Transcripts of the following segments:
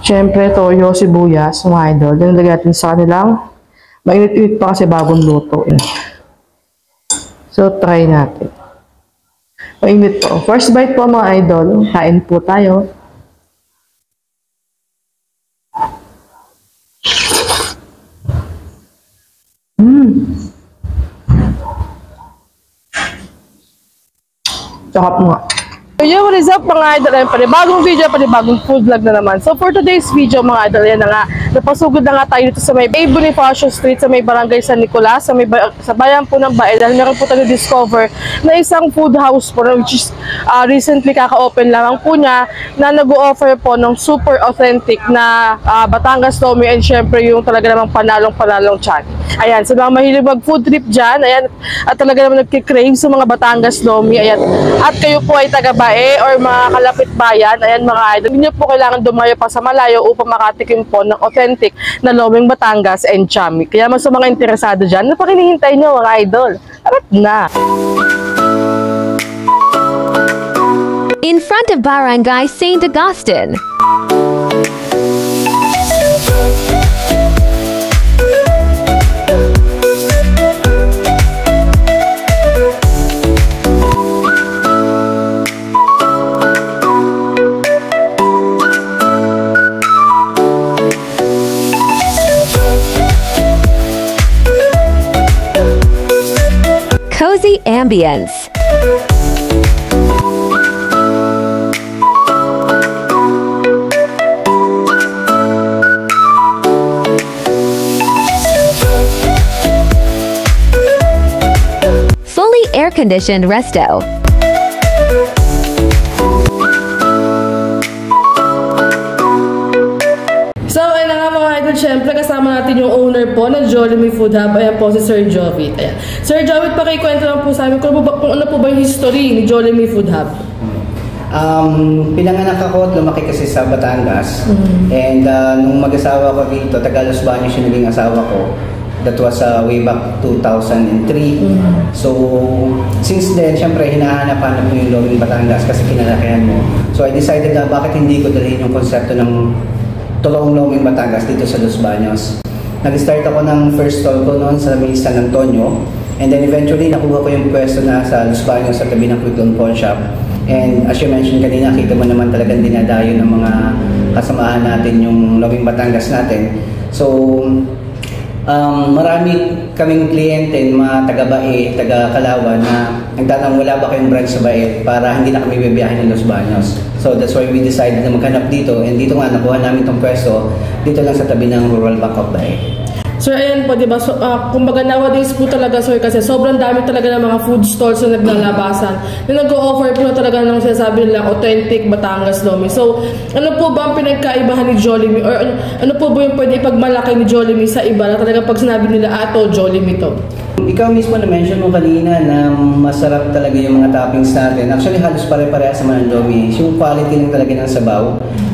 Siyempre, toyo, sibuyas, mga idol. Dinalagay natin sa kanilang mainit-init pa kasi bagong luto. So, try natin. Mainit po. First bite po mga idol. Kain po tayo. Sarap nga. So yun, what is up mga idol? Ayan, panibagong video, panibagong food vlog na naman. So for today's video mga idol, yan na nga, napasugod na nga tayo dito sa may Bay Bonifacio Street, sa may Barangay San Nicolas, sa bayan po ng Bae. Dahil meron po tayo discover na isang food house po, which is recently kaka-open lamang po niya, na nag-o-offer po ng super authentic na Batangas Lomi, and syempre yung talaga namang panalong chan. Ayan, sa mga mahilig mag-food trip dyan, ayan, at talaga naman nagkikrave sa mga Batangas Lomi, ayan, at kayo po ay taga-Bae or mga kalapit bayan, ayan mga idol, hindi nyo po kailangan dumayo pa sa malayo upang makatikim po ng authentic na Loming Batangas and Chami. Kaya mas sa mga interesado dyan, ano pa kinihintay nyo mga idol? Arat na! In front of Barangay St. Augustine. Cozy ambience. Fully air-conditioned resto. So, ayun na nga mga idol, syempre kasama natin yung owner po ng Jollibee Food Hub. Ayan po si Sir Jovit. Ayan. Sir Jovit, pakikwento lang po sa amin kung ano po ba yung history ni Jollibee Food Hub? Pinanganak ako at lumaki kasi sa Batangas. And nung mag-asawa ko dito, taga Los Baños yung naging asawa ko. That was way back 2003. So, since then, syempre, hinahanap-hanap mo yung Loming Batangas kasi kinalakihan mo. So, I decided na bakit hindi ko dalhin yung konsepto ng totoong Loming Batangas dito sa Los Baños. Nag-start ako ng first stall ko noon sa may San Antonio. And then eventually, nakuha ko yung pwesto na sa Los Baños sa tabi ng Quick Loan Pawn Shop. And as you mentioned kanina, kita mo naman talagang dinadayo ng mga kasamahan natin yung Loming Batangas natin. So, marami kaming kliyente, mga taga-Bae, taga-Kalawan na nagtatanong wala ba kayong branch sa Bae para hindi na kami bibiyahin ng Los Baños. So that's why we decided na maghanap dito, and dito nga nakuha namin itong pwesto dito lang sa tabi ng Rural Bank of Bae. Sir, ayan po, diba? So, kumbaga nowadays po talaga, sir, kasi sobrang dami talaga ng mga food stalls na naglalabasan na nag-o-offer po na talaga ng sinasabi nila authentic Batangas Lomi. So, ano po ba ang pinagkaibahan ni Jollibee, or ano po ba yung pwede ipagmalaki ni Jollibee sa iba na talaga pag sinabi nila, to Jollibee to? Ikaw mismo na-mention mo kanina na masarap talaga yung mga toppings natin. Actually, halos pare-parehas sa mga Lomi. Yung quality lang talaga ng sabaw.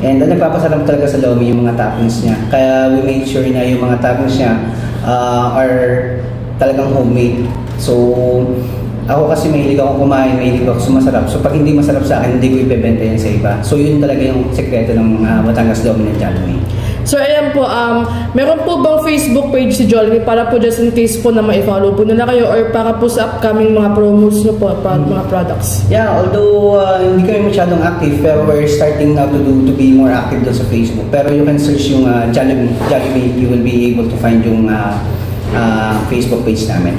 And nagpapasarap talaga sa Lomi yung mga toppings niya. Kaya we made sure na yung mga toppings niya are talagang homemade. So, ako kasi mahilig ako kumain, mahilig ako sumasarap. So, pag hindi masarap sa akin, hindi ko ibebenta yan sa iba. So, yun talaga yung sekreto ng Batangas Lomi ng Jollibee. So, ayan po, meron po bang Facebook page si Jollibee para po just in case po na ma-follow po nila kayo, or para po sa upcoming mga promos nyo po, mga products? Yeah, although hindi kami masyadong active, pero we're starting now to be more active doon sa Facebook. Pero you can search yung Jollibee, you will be able to find yung Facebook page namin.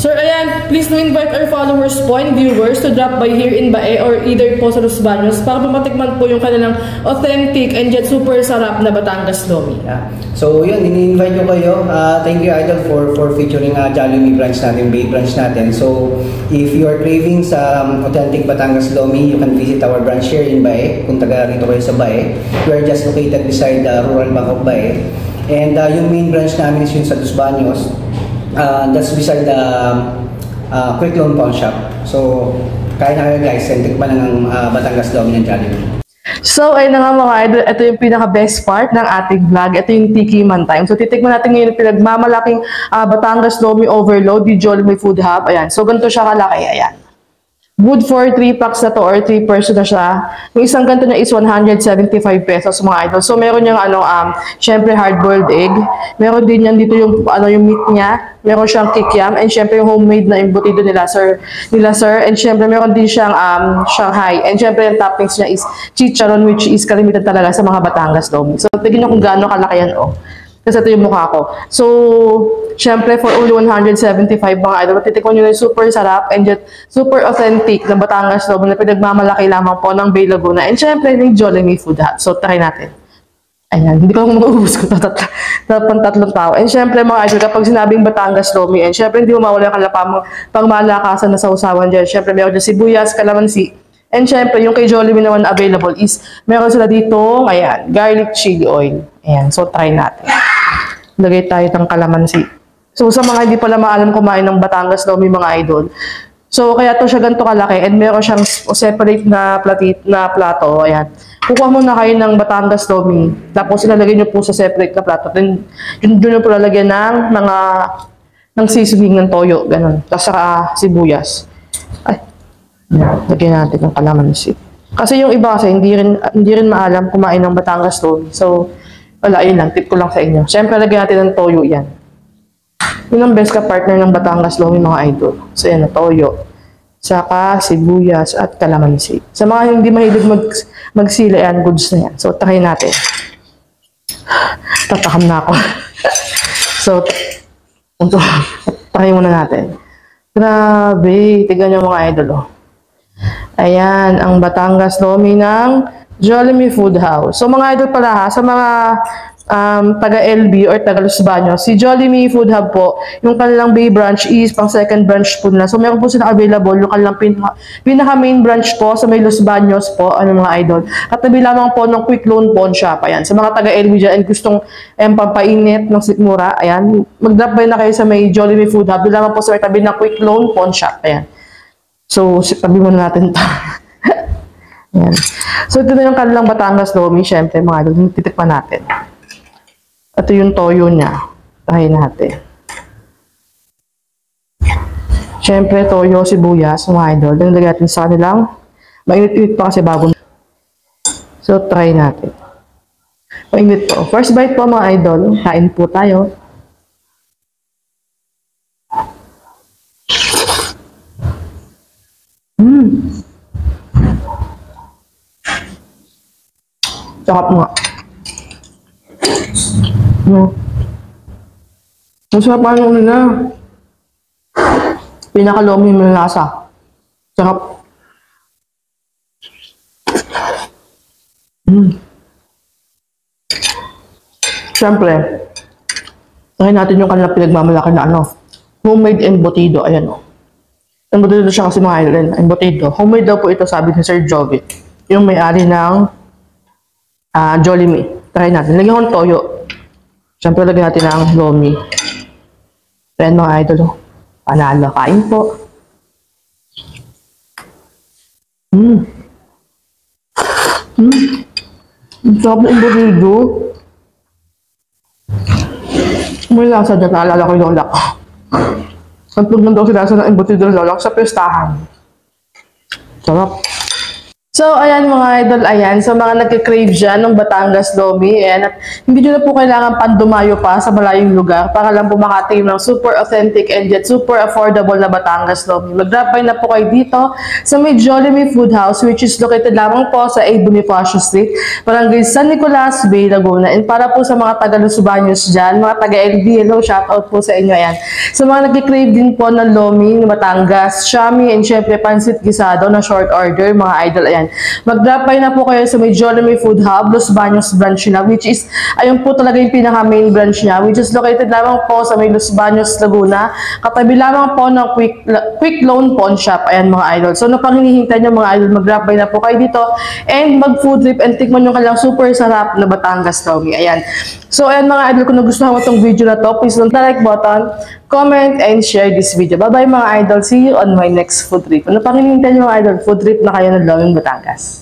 Sir, ayan, please do invite our followers po and viewers to drop by here in Bae or either po sa Los Baños para matikman po yung kanilang authentic and yet super sarap na Batangas Lomi. Yeah. So yun, ini-invite ko kayo. Thank you, Idol, for featuring Jollibee branch natin, Bay branch natin. So if you are craving sa authentic Batangas Lomi, you can visit our branch here in Bae. Kung taga rito kayo sa Bae, we are just located beside the Rural Bank of Bae. And yung main branch namin is yun sa Los Baños. That's beside the Quick Loan Pawn Shop. So, kaya na kayo guys, and tikman ng Batangas Lomi ng Jollibee. So, ayun na nga mga idol, ito yung pinaka-best part ng ating vlog. Ito yung Tikiman Time. So, titikman natin ngayon yung pinagmamalaking Batangas Lomi Overload, di Jollibee Food Hub. Ayan. So, ganito siya kalaki. Ayan. Good for 3 packs na to or 3 person na siya. Yung isang ganito niya is 175 pesos mga idol. So meron niyang syempre hard-boiled egg. Meron din yan dito yung yung meat niya. Meron siyang kikiam and syempre yung homemade na embutido nila sir. And syempre meron din siyang Shanghai. And syempre yung toppings niya is chicharon which is kalimitan talaga sa mga Batangas lomi. So tignan niyo kung gaano kalaki yan Kasi ito yung mukha ko. So, syempre, for only 175 mga idol, matitikman nyo na yung super sarap and yet super authentic na Batangas lomi na pinagmamalaki lamang po ng Bay Laguna. And syempre, yung Jollibee Food Hut. So, try natin. Ayan, hindi ko lang mauubos ko tatlong tao. And syempre, mga idol, kapag sinabing Batangas lomi, and syempre, hindi mo mawala yung kalapang pangmalakasan na sausawan dyan. Syempre, meron dyan sibuyas, kalamansi. And syempre, yung kay Jollibee naman available is, meron sila dito, ayan, garlic chili oil. Ayan, so try natin. Lagay tayo ng kalamansi. So sa mga hindi pala maalam kumain ng Batangas lomi mga idol. So kaya to siya ganito kalaki and meron siyang separate na plato. Ayan. Kukuha muna kayo ng Batangas lomi. Tapos ilalagay niyo po sa separate na plato. Then doon po lalagyan ng seasoning ng toyo, ganun. Tapos saka sibuyas. Ay. Lagyan natin ng kalamansi. Kasi yung iba kasi hindi rin maalam kumain ng Batangas lomi. So wala, yun lang. Tip ko lang sa inyo. Siyempre, lagyan natin ng toyo yan. Yun ang best ka-partner ng Batangas lomi, mga idol. So, yan, toyo. Saka, sibuyas at kalamansi. Sa mga hindi mahilig magsila, yan, goods na yan. So, try natin. Tatakam na ako. So, try muna natin. Grabe. Tignan nyo mga idol, Ayan, ang Batangas lomi ng Jollibee Food House. So mga idol pala ha, sa mga taga-LB or taga-Los Baños, si Jollibee Food Hub po, yung kanilang Bay branch is pang second branch po nila. So meron po sila available, yung kanilang pinaka main branch po sa may Los Baños po, mga idol. Katabi lamang po ng Quick Loan Pawn Shop. Ayan, sa mga taga-LB dyan and gustong pampainit ng sikmura, ayan, mag-drop by na kayo sa may Jollibee Food Hub. Doon lamang po sa may tabi ng Quick Loan Pawn Shop. Ayan. So, tabi muna natin ito. Ayan. So, ito na yung kanilang Batangas lomi. Siyempre, mga idol, titikman natin. Ito yung toyo niya. Try natin. Siyempre, toyo, sibuyas, mga idol. Nilagay natin sa kanilang. Mainit-init pa kasi bago. So, try natin. Mainit po. First bite po, mga idol. Kain po tayo. Sarap nga. Ang sarap nga nung nila. Pinakalomi yung lasa. Sarap. Siyempre, try natin yung kanilang pinagmamalaki na homemade embutido. Ayan Embutido siya kasi mga idol. Embutido. Homemade daw po ito, sabi ni Sir Jovi. Yung may-ari ng Jollibee. Try natin. Lagyan ko ng toyo. Siyempre, lagyan natin ng lomi. Ayan mga idol. Panalo. Kain po. Ang sarap na embutido. May lasa dyan. Naalala ko yung lola ko. Ang tugnan daw sila ng embutido ng lola ko sa pestahan. Sarap. So, ayan mga idol, ayan. So, mga nagkikrave dyan ng Batangas lomi. Ayan. At hindi nyo na po kailangan pandumayo pa sa malayong lugar para lang po makatingin ng super authentic and yet super affordable na Batangas lomi. Mag-drop by na po kayo dito sa may Jollibee Food House which is located lamang po sa A. Bonifacio Street, Barangay San Nicolas, Bay Laguna. And para po sa mga taga-Los Baños dyan, mga taga-LB, hello, shoutout po sa inyo. Ayan. So, mga nagkikrave din po ng lomi, ng Batangas, Shami, and syempre pansit gisado na short order, mga idol. Ayan. Mag-drop by na po kayo sa may Jollibee Food Hub, Los Baños branch nila, which is, ayun po talaga yung pinaka-main branch niya, which is located lamang po sa may Los Baños, Laguna. Katabi lamang po ng Quick Loan Pawn Shop. Ayan mga idol. So, napang hinihintay nyo mga idol, mag-drop by na po kayo dito and mag-food trip and tikman yung kanilang super sarap na Batangas lomi. Ayan. So, ayan mga idol, kung nagustuhan mo itong video na to, please don't like button, comment, and share this video. Bye-bye mga idol. See you on my next food trip. Ano pang hinihintay nyo mga idol? Food trip na kayo ng Loming Batangas.